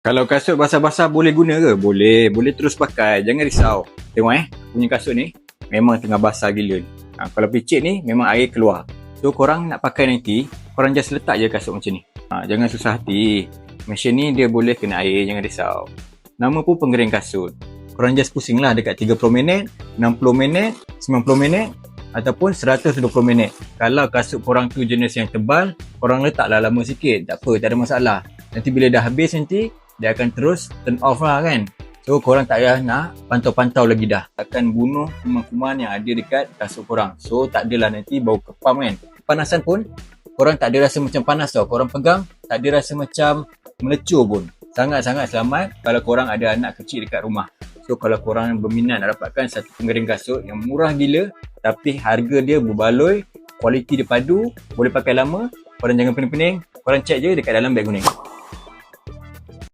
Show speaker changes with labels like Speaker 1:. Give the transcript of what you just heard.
Speaker 1: Kalau kasut basah-basah boleh guna ke? Boleh. Boleh terus pakai. Jangan risau. Tengok punya kasut ni memang tengah basah gila. Kalau picit ni memang air keluar. So korang nak pakai nanti, korang just letak je kasut macam ni. Jangan susah hati. Mesin ni dia boleh kena air, jangan risau. Nama pun pengering kasut. Korang just pusing lah dekat 30 minit, 60 minit, 90 minit ataupun 120 minit. Kalau kasut korang tu jenis yang tebal, korang letaklah lama sikit. Tak apa, tak ada masalah. Nanti bila dah habis nanti, dia akan terus turn off lah kan. So korang tak payah nak pantau-pantau lagi dah. Akan bunuh kuman-kuman yang ada dekat kasut korang. So tak adalah nanti bau kepam kan. Panasan pun korang tak ada rasa macam panas tau. Korang pegang tak ada rasa macam melecur pun. Sangat-sangat selamat kalau korang ada anak kecil dekat rumah. So kalau korang berminat nak dapatkan satu pengering kasut yang murah gila tapi harga dia berbaloi, kualiti dia padu, boleh pakai lama, korang jangan pening-pening, korang check je dekat dalam beg kuning.